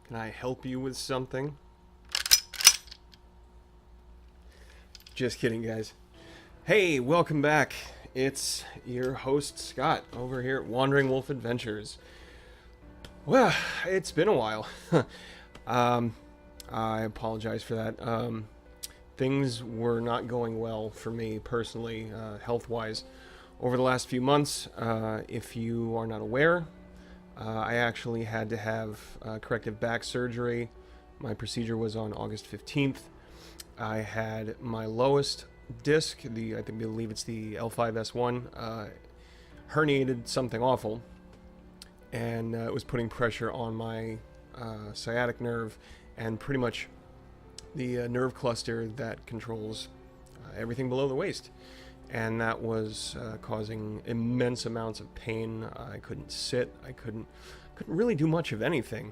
Can I help you with something? Just kidding, guys. Hey, welcome back. It's your host, Scott, over here at Wandering Wolf Adventures. Well, it's been a while. I apologize for that. Things were not going well for me personally, health-wise, over the last few months. If you are not aware, I actually had to have corrective back surgery. My procedure was on August 15th. I had my lowest disc, I believe it's the L5S1, herniated something awful, and it was putting pressure on my sciatic nerve and pretty much the nerve cluster that controls everything below the waist. And that was causing immense amounts of pain. I couldn't sit. I couldn't really do much of anything.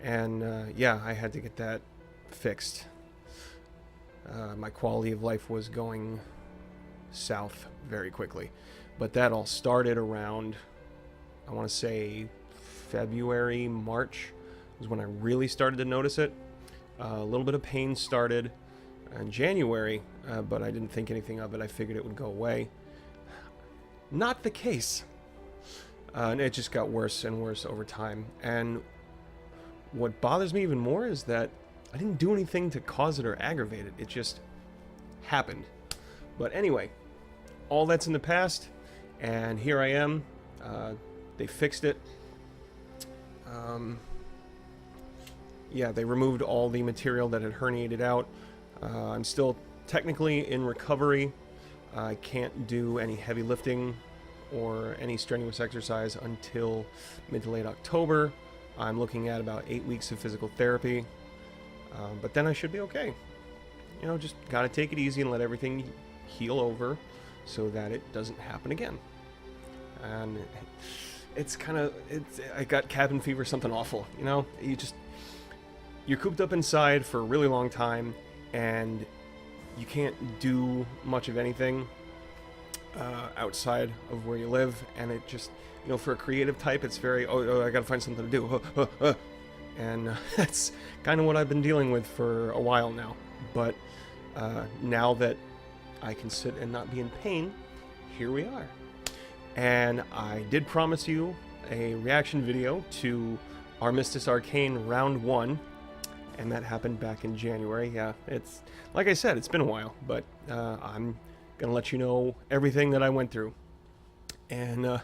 And yeah, I had to get that fixed. My quality of life was going south very quickly. But that all started around, I want to say, February, March was when I really started to notice it. A little bit of pain started in January, but I didn't think anything of it. I figured it would go away. Not the case. And it just got worse and worse over time. And what bothers me even more is that I didn't do anything to cause it or aggravate it. It just happened. But anyway, all that's in the past, and here I am. They fixed it. Yeah, they removed all the material that had herniated out. I'm still technically in recovery. I can't do any heavy lifting or any strenuous exercise until mid to late October. I'm looking at about 8 weeks of physical therapy. But then I should be okay. You know, just gotta take it easy and let everything heal over so that it doesn't happen again. And it's kind of, I got cabin fever, something awful, you know? You're cooped up inside for a really long time, and you can't do much of anything outside of where you live, and it just, you know, for a creative type, it's very, I gotta find something to do. And that's kind of what I've been dealing with for a while now. But now that I can sit and not be in pain, here we are. And I did promise you a reaction video to Armistice Arcane Round 1. And that happened back in January. Yeah, it's, like I said, it's been a while. But I'm going to let you know everything that I went through. And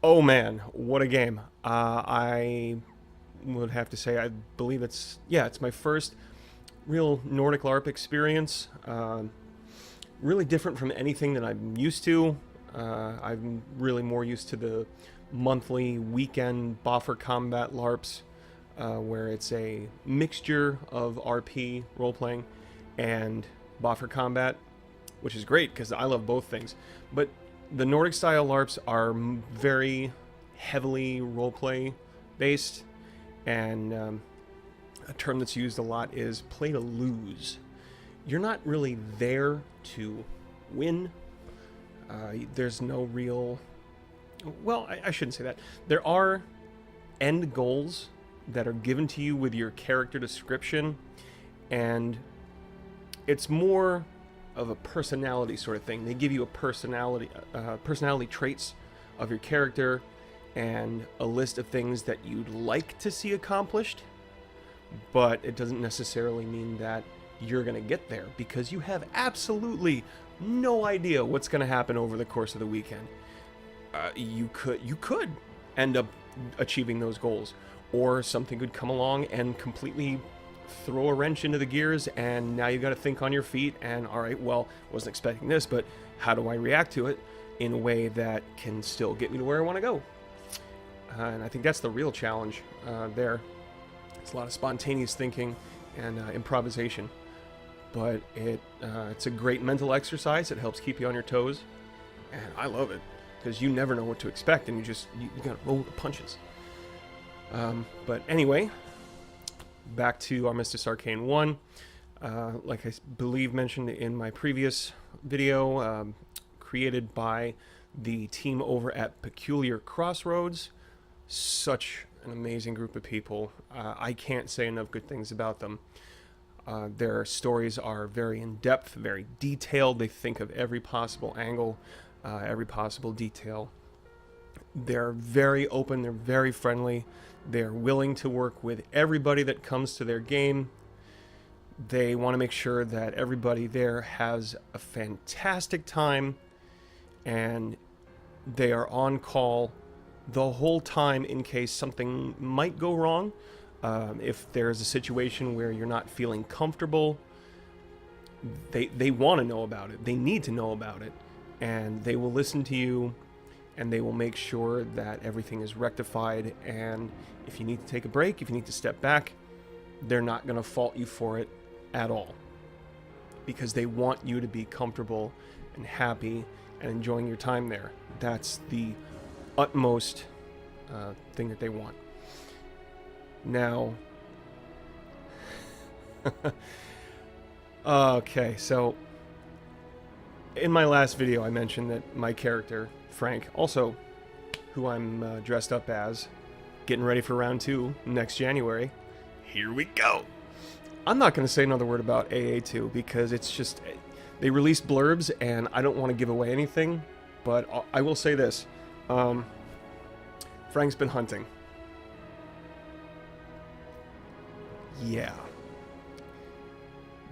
oh man, what a game. I would have to say, I believe it's my first real Nordic LARP experience. Really different from anything that I'm used to. I'm really more used to the monthly weekend boffer combat LARPs, where it's a mixture of RP role-playing and boffer combat, which is great because I love both things. But the Nordic style LARPs are very heavily roleplay based, and a term that's used a lot is play to lose. You're not really there to win. There's no real, well, I shouldn't say that. There are end goals that are given to you with your character description, and it's more of a personality sort of thing. They give you a personality traits of your character and a list of things that you'd like to see accomplished, but it doesn't necessarily mean that you're going to get there, because you have absolutely no idea what's going to happen over the course of the weekend. You could end up achieving those goals, or something could come along and completely throw a wrench into the gears, and now you got to think on your feet and, all right, well, wasn't expecting this, but how do I react to it in a way that can still get me to where I want to go? And I think that's the real challenge there. It's a lot of spontaneous thinking and improvisation, but it's a great mental exercise. It helps keep you on your toes, and I love it because you never know what to expect, and you gotta roll the punches. But anyway, back to Armistice Arcane 1. Like I believe mentioned in my previous video, created by the team over at Peculiar Crossroads. Such an amazing group of people. I can't say enough good things about them. Their stories are very in-depth, very detailed. They think of every possible angle, every possible detail. They're very open, they're very friendly. They're willing to work with everybody that comes to their game. They want to make sure that everybody there has a fantastic time, and they are on call the whole time in case something might go wrong. If there's a situation where you're not feeling comfortable, they want to know about it. They need to know about it, and they will listen to you, and they will make sure that everything is rectified. And if you need to take a break, if you need to step back, they're not going to fault you for it at all, because they want you to be comfortable and happy and enjoying your time there. That's the utmost thing that they want. Now, okay, so in my last video I mentioned that my character, Frank, also who I'm dressed up as, getting ready for round 2 next January. Here we go! I'm not going to say another word about AA2 because it's just, they released blurbs and I don't want to give away anything, but I will say this. Frank's been hunting. Yeah.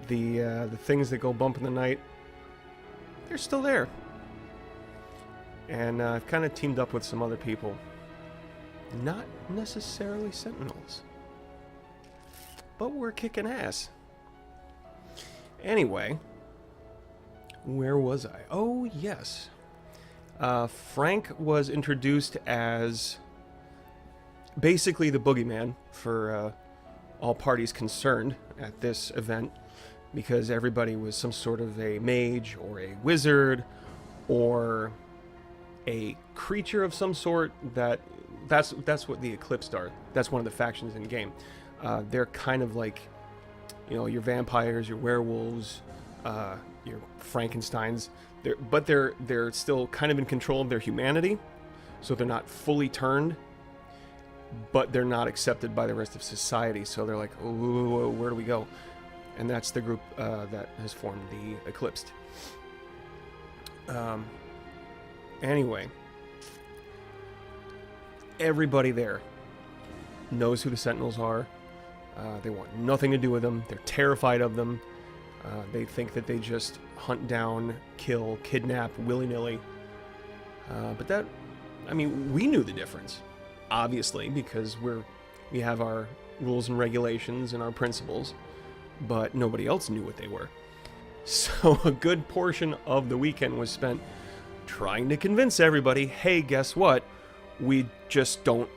The things that go bump in the night, they're still there. And I've kind of teamed up with some other people. Not necessarily Sentinels, but we're kicking ass. Anyway, where was I? Oh, yes. Frank was introduced as basically the boogeyman for all parties concerned at this event, because everybody was some sort of a mage or a wizard or a creature of some sort. That's what the Eclipsed are. That's one of the factions in game. They're kind of like, you know, your vampires, your werewolves, your Frankensteins. They're still kind of in control of their humanity, so they're not fully turned, but they're not accepted by the rest of society. So they're like, oh, where do we go? And that's the group that has formed the Eclipsed. Anyway, everybody there knows who the Sentinels are. They want nothing to do with them. They're terrified of them. They think that they just hunt down, kill, kidnap willy-nilly. But that, I mean, we knew the difference, obviously, because we have our rules and regulations and our principles, but nobody else knew what they were. So a good portion of the weekend was spent trying to convince everybody, hey, guess what? We just don't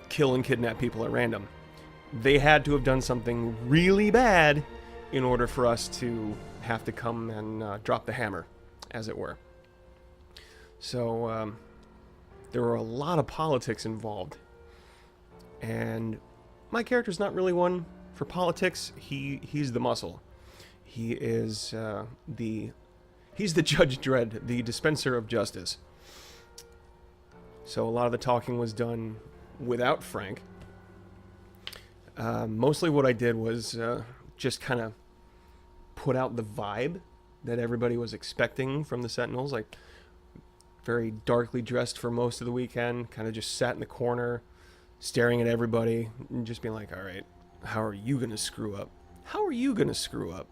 kill and kidnap people at random. They had to have done something really bad in order for us to have to come and drop the hammer, as it were. So there were a lot of politics involved. And my character's not really one for politics. He's the muscle. He is he's the Judge Dredd, the dispenser of justice. So a lot of the talking was done without Frank. Mostly what I did was just kind of put out the vibe that everybody was expecting from the Sentinels. Like, very darkly dressed for most of the weekend, kind of just sat in the corner, staring at everybody, and just being like, all right, how are you going to screw up? How are you going to screw up?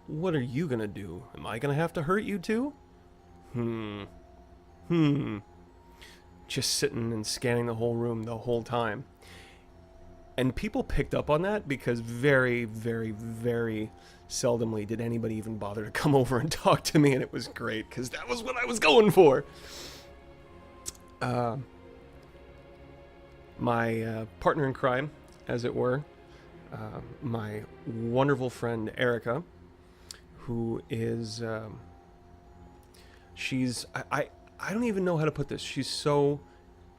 What are you going to do? Am I going to have to hurt you too? Just sitting and scanning the whole room the whole time. And people picked up on that because very, very, very seldomly did anybody even bother to come over and talk to me, and it was great because that was what I was going for. My partner in crime, as it were, my wonderful friend Erica, who is, I don't even know how to put this. She's so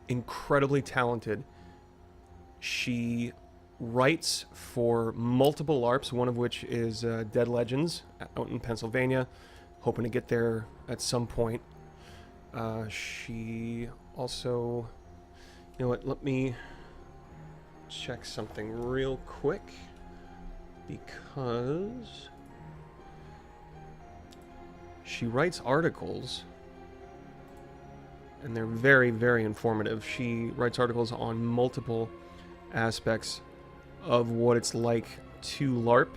incredibly talented. She writes for multiple LARPs, one of which is Dead Legends out in Pennsylvania. Hoping to get there at some point. She also You know what, let me check something real quick, because she writes articles, and they're very, very informative. She writes articles on multiple aspects of what it's like to LARP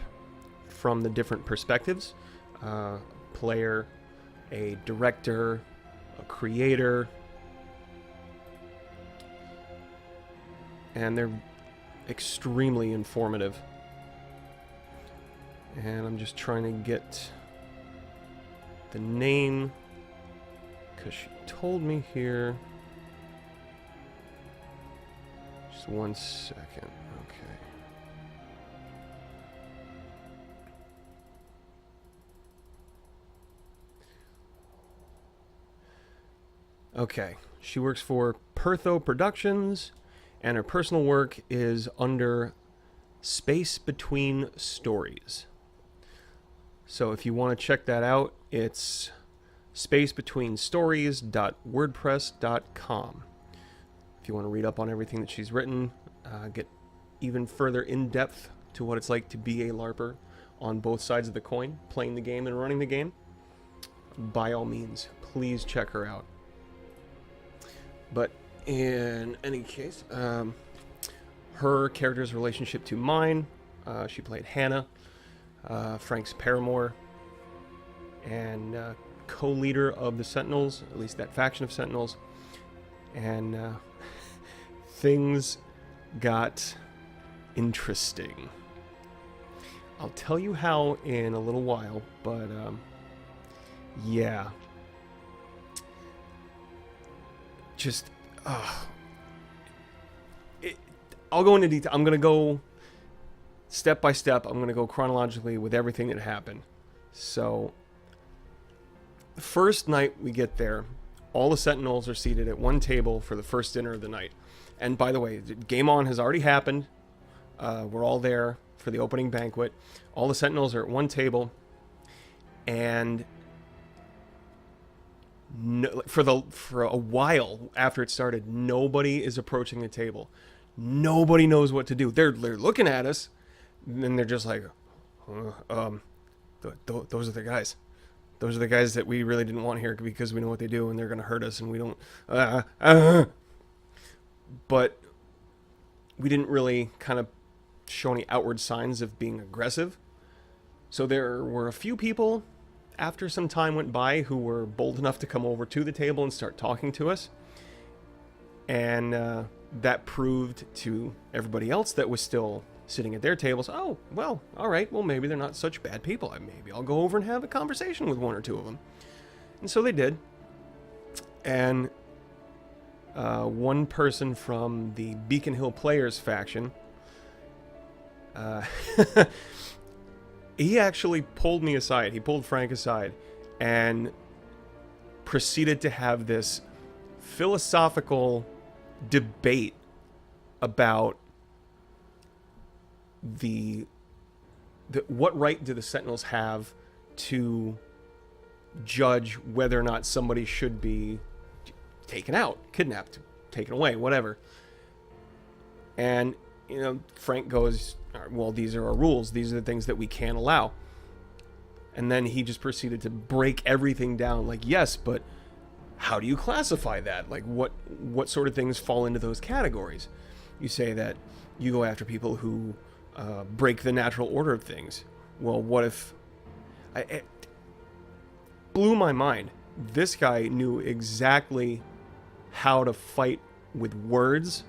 from the different perspectives. Player, a director, a creator, and they're extremely informative. And I'm just trying to get the name, because she told me here. Just 1 second. Okay, she works for Pertho Productions, and her personal work is under Space Between Stories. So if you want to check that out, it's spacebetweenstories.wordpress.com. If you want to read up on everything that she's written, get even further in depth to what it's like to be a LARPer on both sides of the coin, playing the game and running the game, by all means, please check her out. But in any case, her character's relationship to mine, she played Hannah, Frank's paramour, and co-leader of the Sentinels, at least that faction of Sentinels. And things got interesting. I'll tell you how in a little while, but yeah. Just, I'll go into detail. I'm going to go step by step. I'm going to go chronologically with everything that happened. So, the first night we get there, all the Sentinels are seated at one table for the first dinner of the night. And by the way, Game On has already happened. We're all there for the opening banquet. All the Sentinels are at one table. And no, for a while after it started, nobody is approaching the table. Nobody knows what to do. They're looking at us, and they're just like, those are the guys. Those are the guys that we really didn't want here because we know what they do and they're going to hurt us and we don't. But we didn't really kind of show any outward signs of being aggressive. So there were a few people after some time went by who were bold enough to come over to the table and start talking to us. And that proved to everybody else that was still sitting at their tables, oh, well, all right, well, maybe they're not such bad people. Maybe I'll go over and have a conversation with one or two of them. And so they did. And one person from the Beacon Hill Players faction, he actually pulled me aside. He pulled Frank aside and proceeded to have this philosophical debate about the what right do the Sentinels have to judge whether or not somebody should be taken out, kidnapped, taken away, whatever. And, you know, Frank goes, well, these are our rules. These are the things that we can't allow. And then he just proceeded to break everything down. Like, yes, but how do you classify that? Like, what sort of things fall into those categories? You say that you go after people who break the natural order of things. Well, what if... It blew my mind. This guy knew exactly how to fight with words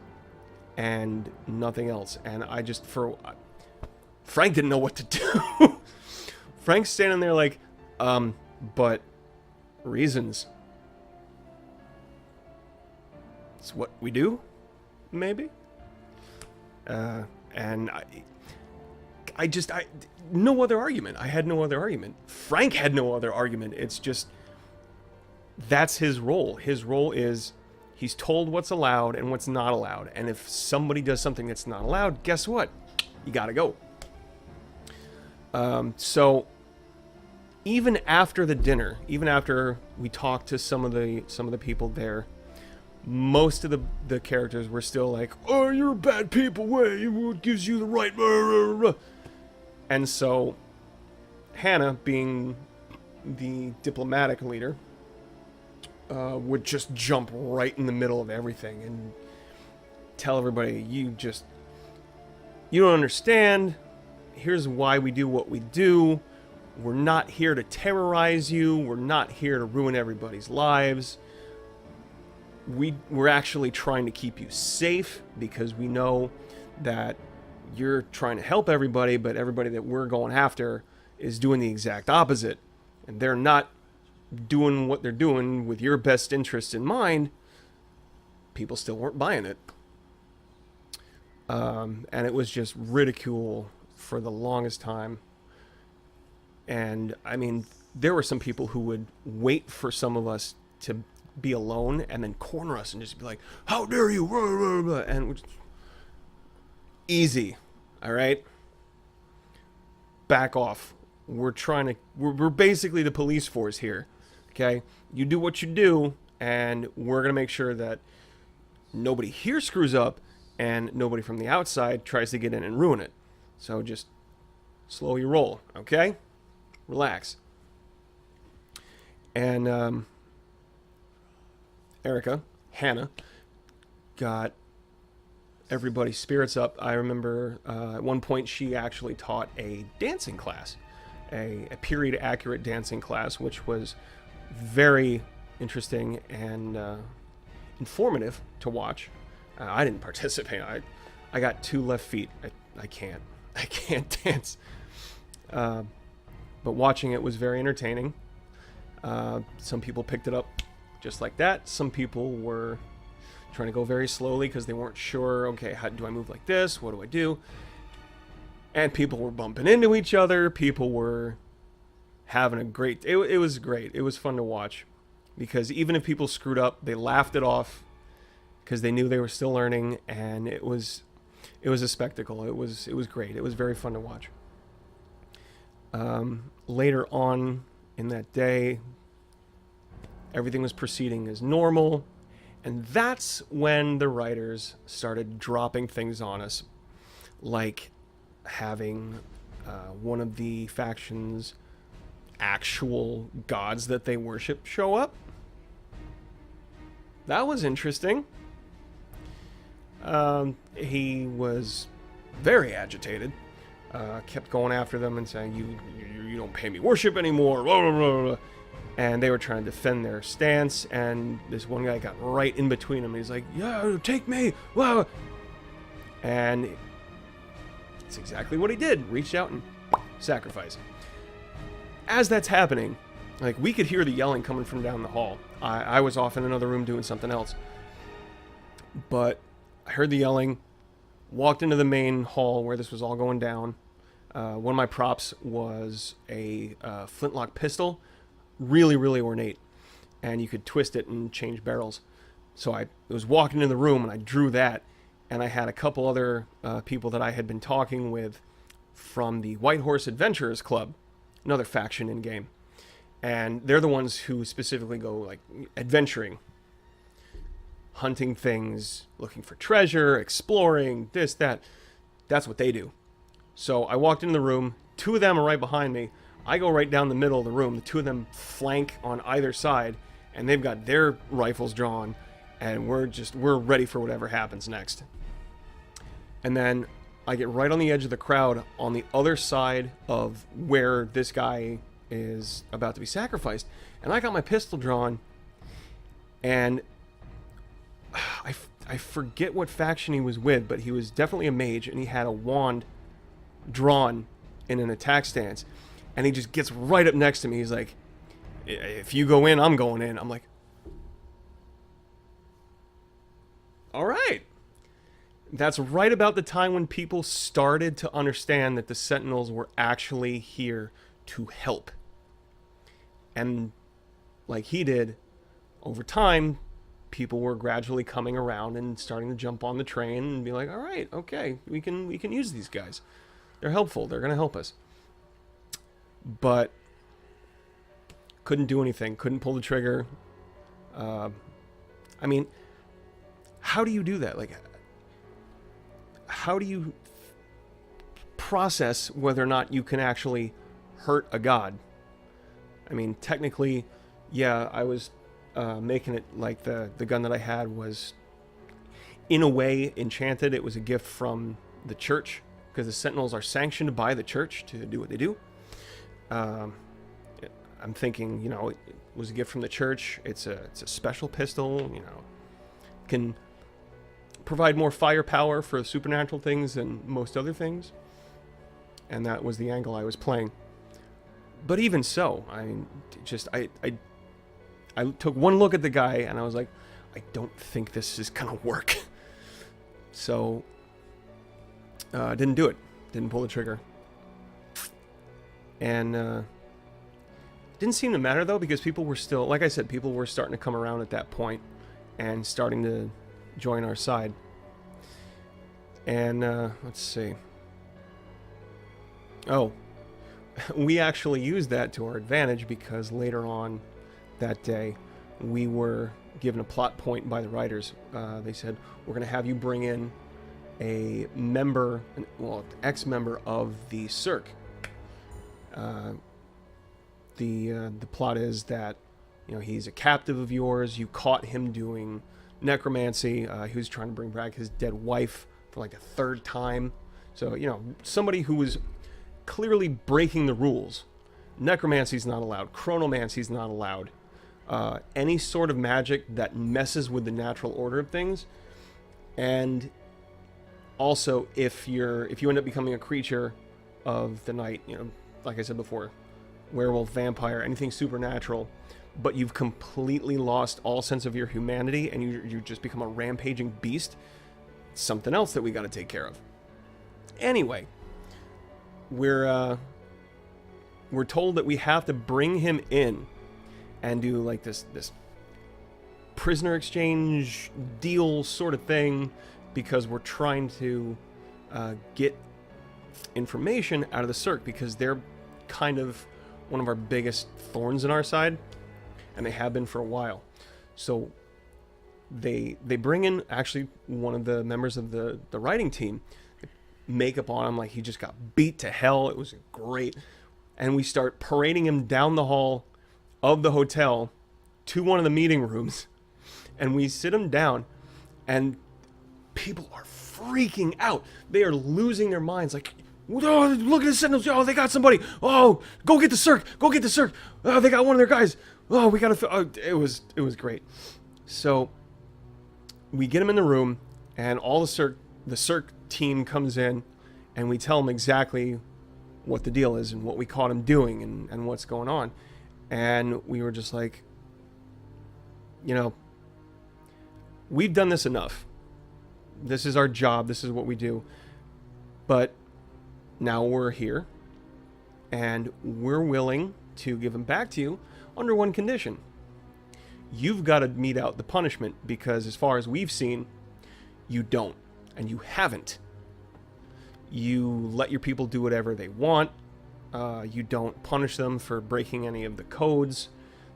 and nothing else. And I just, Frank didn't know what to do. Frank's standing there like, but reasons. It's what we do, maybe? And no other argument. I had no other argument. Frank had no other argument. It's just, that's his role. His role is, he's told what's allowed and what's not allowed. And if somebody does something that's not allowed, guess what? You gotta go. So even after the dinner, even after we talked to some of the people there, most of the characters were still like, oh, you're bad people, what gives you the right? And so Hannah, being the diplomatic leader, would just jump right in the middle of everything and tell everybody, you don't understand. Here's why we do what we do. We're not here to terrorize you. We're not here to ruin everybody's lives. We're actually trying to keep you safe because we know that you're trying to help everybody, but everybody that we're going after is doing the exact opposite. And they're not doing what they're doing with your best interest in mind. People still weren't buying it. And it was just ridicule for the longest time. And I mean, there were some people who would wait for some of us to be alone and then corner us and just be like, how dare you? And easy. All right. Back off. We're basically the police force here. Okay. You do what you do, and we're going to make sure that nobody here screws up and nobody from the outside tries to get in and ruin it. So just slow your roll. Okay. Relax. And Hannah, got everybody's spirits up. I remember at one point she actually taught a dancing class, a period accurate dancing class, which was very interesting and informative to watch. I didn't participate. I got 2 left feet. I can't dance. But watching it was very entertaining. Some people picked it up just like that. Some people were trying to go very slowly because they weren't sure, okay, how do I move like this? What do I do? And people were bumping into each other. People were having a great... It was great. It was fun to watch. Because even if people screwed up, they laughed it off because they knew they were still learning, and it was a spectacle. It was great. It was very fun to watch. Later on in that day, everything was proceeding as normal, and that's when the writers started dropping things on us, like having one of the factions' actual gods that they worship show up. That was interesting. He was very agitated. Kept going after them and saying, you don't pay me worship anymore, blah, blah, blah, blah. And they were trying to defend their stance, and this one guy got right in between them. He's like, yeah, take me, wow. And it's exactly what he did. Reached out and sacrificed. As that's happening, like, we could hear the yelling coming from down the hall. I was off in another room doing something else. But I heard the yelling, walked into the main hall where this was all going down. One of my props was a flintlock pistol, really, really ornate, and you could twist it and change barrels. So I was walking in the room and I drew that, and I had a couple other people that I had been talking with from the White Horse Adventurers Club, another faction in game, and they're the ones who specifically go like adventuring, hunting things, looking for treasure, exploring, this, that. That's what they do. So I walked into the room. 2 of them are right behind me. I go right down the middle of the room. The 2 of them flank on either side, and they've got their rifles drawn, and we're ready for whatever happens next. And then I get right on the edge of the crowd on the other side of where this guy is about to be sacrificed, and I got my pistol drawn, and I forget what faction he was with, but he was definitely a mage, and he had a wand drawn in an attack stance, and he just gets right up next to me. He's like, if you go in, I'm going in. I'm like, all right. That's right about the time when people started to understand that the Sentinels were actually here to help. And like he did, over time, people were gradually coming around and starting to jump on the train and be like, all right, okay, we can use these guys. They're helpful. They're going to help us. But couldn't do anything. Couldn't pull the trigger. I mean, how do you do that? Like, how do you process whether or not you can actually hurt a god? I mean, technically, yeah, I was making it like the gun that I had was, in a way, enchanted. It was a gift from the church, because the Sentinels are sanctioned by the church to do what they do. I'm thinking, you know, it was a gift from the church. It's a special pistol, you know, can provide more firepower for supernatural things than most other things. And that was the angle I was playing. But even so, I mean, just I took one look at the guy and I was like, I don't think this is gonna work. So didn't do it. Didn't pull the trigger. And didn't seem to matter though, because people were still, like I said, people were starting to come around at that point and starting to join our side. And let's see. Oh, we actually used that to our advantage, because later on that day we were given a plot point by the writers. They said, we're going to have you bring in a member, well, ex-member of the Cirque. The plot is that, you know, he's a captive of yours. You caught him doing necromancy. He was trying to bring back his dead wife for like a third time. So, you know, somebody who was clearly breaking the rules. Necromancy's not allowed. Chronomancy's not allowed. Any sort of magic that messes with the natural order of things. And also, if you end up becoming a creature of the night, you know, like I said before, werewolf, vampire, anything supernatural, but you've completely lost all sense of your humanity and you just become a rampaging beast, something else that we got to take care of. Anyway, we're told that we have to bring him in and do like this prisoner exchange deal sort of thing, because we're trying to get information out of the Cirque, because they're kind of one of our biggest thorns in our side, and they have been for a while. So they bring in actually one of the members of the writing team, makeup on him like he just got beat to hell. It was great. And we start parading him down the hall of the hotel to one of the meeting rooms, and we sit him down, and people are freaking out. They are losing their minds, like, oh, look at the Sentinels. Oh, they got somebody. Oh, go get the Cirque. Go get the Cirque. Oh, they got one of their guys. Oh, we got to... Oh, it was great. So we get him in the room, and all the Cirque team comes in, and we tell them exactly what the deal is and what we caught him doing and what's going on. And we were just like, you know, we've done this enough. This is our job. This is what we do. But now we're here, and we're willing to give him back to you under one condition. You've got to mete out the punishment, because as far as we've seen, you don't, and you haven't. You let your people do whatever they want. You don't punish them for breaking any of the codes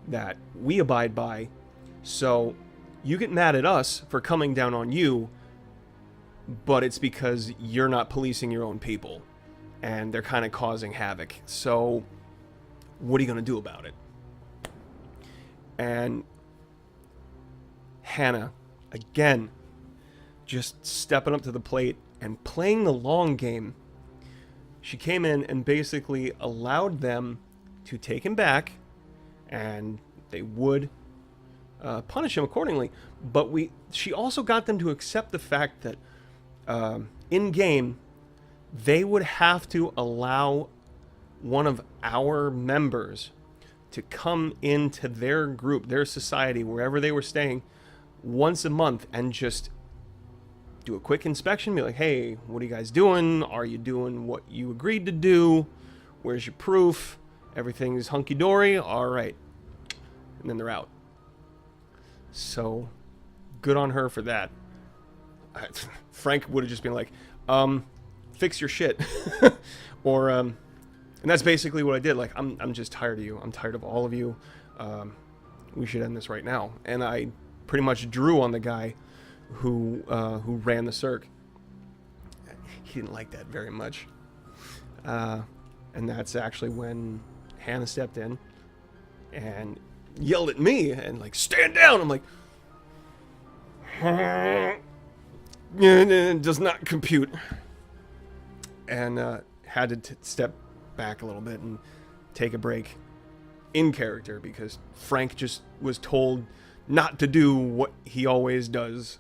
that we abide by. So you get mad at us for coming down on you, but it's because you're not policing your own people, and they're kind of causing havoc. So what are you going to do about it? And Hannah, again, just stepping up to the plate and playing the long game. She came in and basically allowed them to take him back, and they would punish him accordingly. But she also got them to accept the fact that in game, they would have to allow one of our members to come into their group, their society, wherever they were staying, once a month and just do a quick inspection, be like, hey, what are you guys doing? Are you doing what you agreed to do? Where's your proof? Everything's hunky-dory? All right. And then they're out. So, good on her for that. Frank would have just been like, fix your shit. Or, and that's basically what I did. Like, I'm just tired of you. I'm tired of all of you. We should end this right now. And I pretty much drew on the guy who ran the circ. He didn't like that very much. And that's actually when Hannah stepped in and yelled at me and like, stand down. I'm like, it does not compute. And had to step back a little bit and take a break in character because Frank just was told not to do what he always does.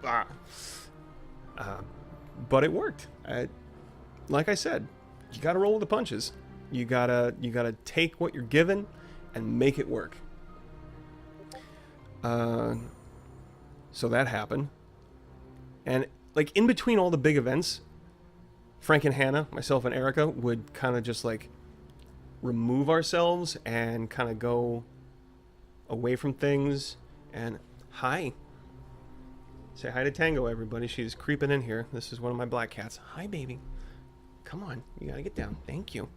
But it worked. Like I said, you gotta roll with the punches. You gotta take what you're given and make it work. So that happened. And like in between all the big events, Frank and Hannah, myself and Erica would kind of just like remove ourselves and kind of go away from things. And hi. Say hi to Tango, everybody. She's creeping in here. This is one of my black cats. Hi, baby. Come on. You gotta get down. Thank you.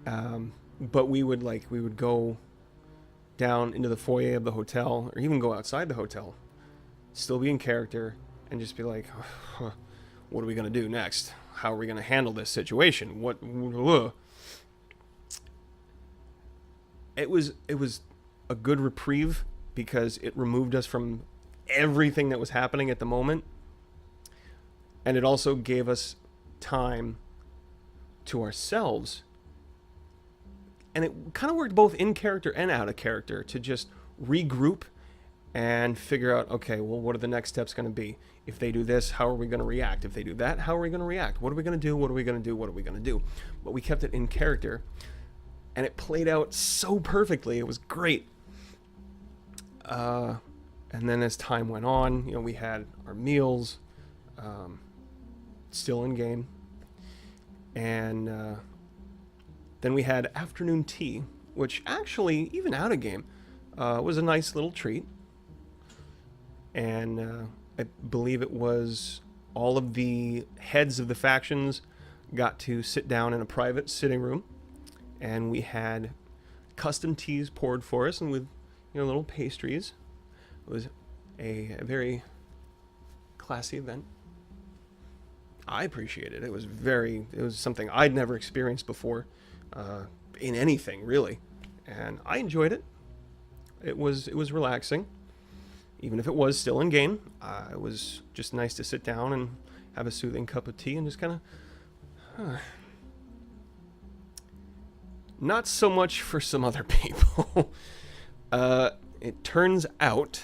But we would go down into the foyer of the hotel, or even go outside the hotel, still be in character, and just be like, what are we gonna do next? How are we gonna handle this situation? It was a good reprieve because it removed us from everything that was happening at the moment, and it also gave us time to ourselves. And it kind of worked both in character and out of character to just regroup and figure out, okay, well, what are the next steps going to be? If they do this, how are we going to react? If they do that, how are we going to react? What are we going to do? What are we going to do? What are we going to do? But we kept it in character, and it played out so perfectly. It was great. And then as time went on, we had our meals, still in game, and then we had afternoon tea, which actually, even out of game, was a nice little treat. And I believe it was all of the heads of the factions got to sit down in a private sitting room, and we had custom teas poured for us, and with little pastries. It was a very classy event. I appreciated it. It was something I'd never experienced before. In anything really, and I enjoyed it. It was relaxing, even if it was still in game. It was just nice to sit down and have a soothing cup of tea and just kind of not so much for some other people. It turns out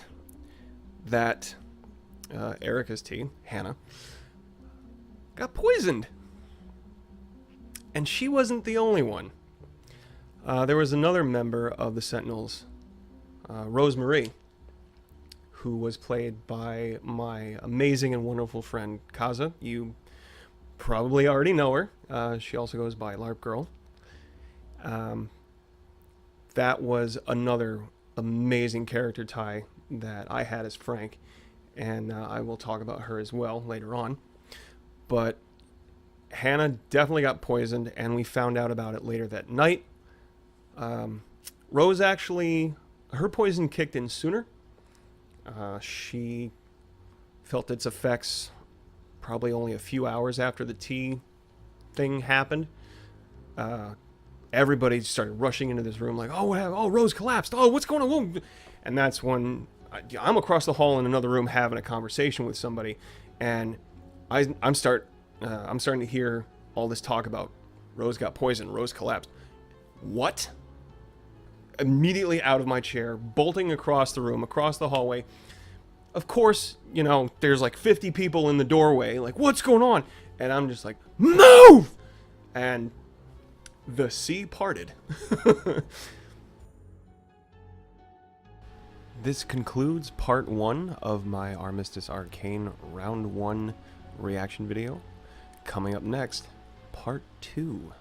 that Erica's tea, Hannah, got poisoned. And she wasn't the only one. There was another member of the Sentinels, Rosemarie, who was played by my amazing and wonderful friend Kaza. You probably already know her. She also goes by LARP Girl. That was another amazing character tie that I had as Frank, and I will talk about her as well later on. But Hannah definitely got poisoned, and we found out about it later that night. Rose actually, her poison kicked in sooner. She felt its effects probably only a few hours after the tea thing happened. Everybody started rushing into this room like, oh, what happened? Oh, Rose collapsed. Oh, what's going on? And that's when I'm across the hall in another room having a conversation with somebody, and I'm starting to hear all this talk about Rose got poisoned, Rose collapsed. What? Immediately out of my chair, bolting across the room, across the hallway. Of course, there's like 50 people in the doorway, like, what's going on? And I'm just like, move! And the sea parted. This concludes part 1 of my Armistice Arcane Round 1 reaction video. Coming up next, part 2.